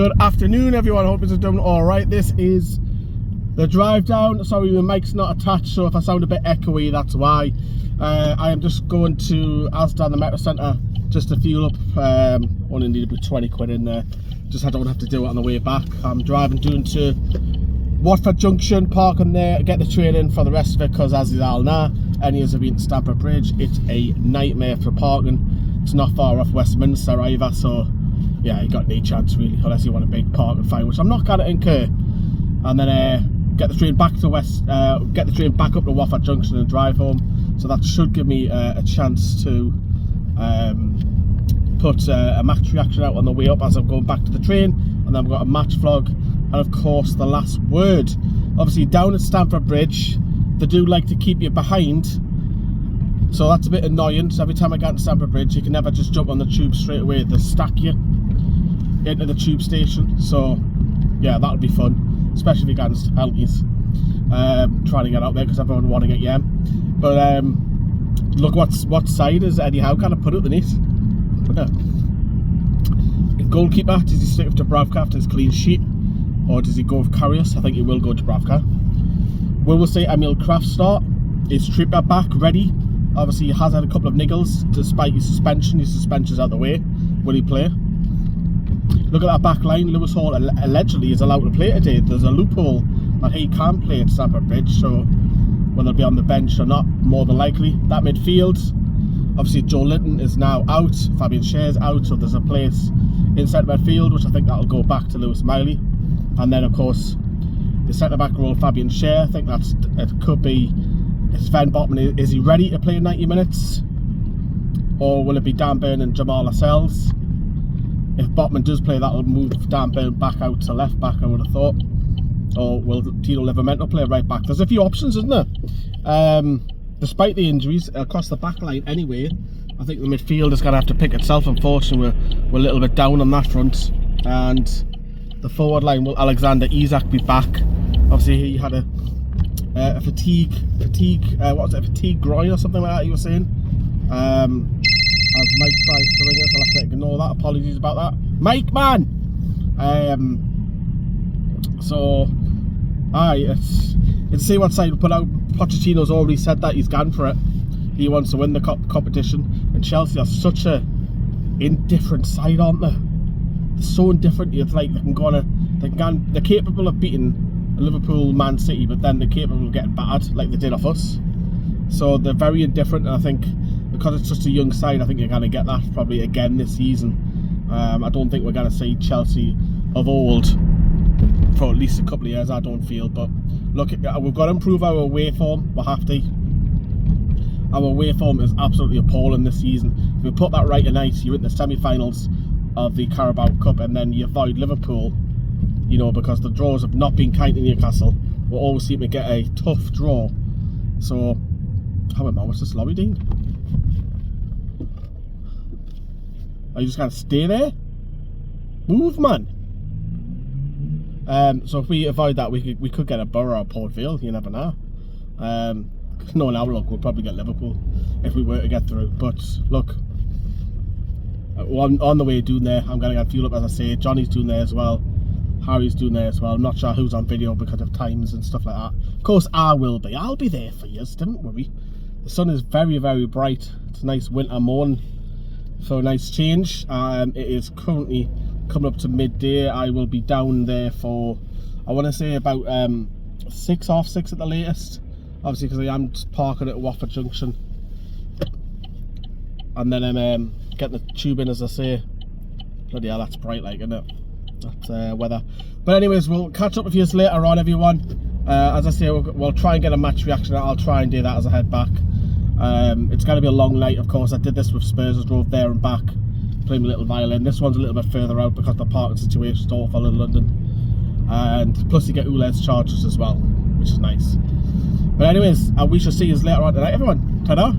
Good afternoon, everyone. Hope you're doing all right. This is the drive down. Sorry, my mic's not attached, so if I sound a bit echoey, that's why. I am just going to Asda, the Metro Centre, just to fuel up. Only need about 20 quid in there. Just I don't have to do it on the way back. I'm driving down to Watford Junction, parking there, get the train in for the rest of it, because as you all know, any of you have been to Stamford Bridge, it's a nightmare for parking. It's not far off Westminster either, so yeah, you got any chance really, unless you want a big parking fine, which I'm not going to incur. And then get the train back to get the train back up to Watford Junction and drive home. So that should give me a chance to put a match reaction out on the way up as I'm going back to the train, and then I've got a match vlog, and of course the last word. Obviously down at Stamford Bridge, they do like to keep you behind, so that's a bit annoying. So every time I get to Stamford Bridge, you can never just jump on the tube straight away. They stack you into the tube station, so yeah, that'll be fun, especially if you get into penalties. Trying to get out there because everyone want to get you. But look, what side is Eddie Howe kind of put up the net? Goalkeeper, does he stick with Dubravka after his clean sheet, or does he go with Karius? I think he will go Dubravka. Will we say Emil Kraft start? Is Trippier back ready? Obviously he has had a couple of niggles despite his suspension. His suspension's out the way. Will he play? Look at that back line. Lewis Hall allegedly is allowed to play today. There's a loophole that he can play at Stamford Bridge, so whether he'll be on the bench or not, more than likely. That midfield, obviously Joe Linton is now out, Fabian Schär's out, so there's a place in centre midfield, which I think that'll go back to Lewis Miley. And then of course the centre back role, Fabian Schär, I think it could be Sven Botman. Is he ready to play 90 minutes, or will it be Dan Burn and Jamal Lascelles? If Botman does play, that'll move Dan Burn back out to left back, I would have thought. Or will Tino Livramento play right back? There's a few options, isn't there? Despite the injuries across the back line anyway, I think the midfield is going to have to pick itself. Unfortunately, we're a little bit down on that front. And the forward line, will Alexander Isak be back? Obviously he had a fatigue groin or something like that, he was saying. As Mike tries to ring us, I'll have to ignore that. Apologies about that, Mike, man. So it's see what side we put out. Pochettino's already said that he's gone for it. He wants to win the competition, and Chelsea are such a indifferent side, aren't they? They're so indifferent. It's like they're capable of beating Liverpool, Man City, but then they're capable of getting battered like they did off us. So they're very indifferent, and I think because it's just a young side, I think you're going to get that probably again this season. I don't think we're going to see Chelsea of old for at least a couple of years, I don't feel. But look, we've got to improve our away form. We have to. Our away form is absolutely appalling this season. If we put that right tonight, you're in the semi-finals of the Carabao Cup, and then you avoid Liverpool, you know, because the draws have not been kind to Newcastle. We always seem to get a tough draw. So, how am I? What's this lorry doing? Are you just going to stay there? Move, man. So if we avoid that, we could get a Borough or Port Vale. You never know. No, now look, we'll probably get Liverpool if we were to get through. But look, on the way doing there, I'm going to get fuel up, as I say. Johnny's doing there as well. Harry's doing there as well. I'm not sure who's on video because of times and stuff like that. Of course, I will be. I'll be there for you. Don't worry. The sun is very, very bright. It's a nice winter morning. So a nice change. It is currently coming up to midday. I will be down there for, I want to say about 6:30 at the latest. Obviously because I am parking at Watford Junction. And then I'm getting the tube in, as I say. Bloody hell, that's bright like, isn't it? That's weather. But anyways, we'll catch up with you later on, everyone. As I say, we'll try and get a match reaction. I'll try and do that as I head back. It's going to be a long night, of course. I did this with Spurs. I drove there and back, playing a little violin. This one's a little bit further out because the parking situation's awful in London, and plus you get ULEZ charges as well, which is nice. But anyways, we shall see you later on tonight, everyone. Ta-da.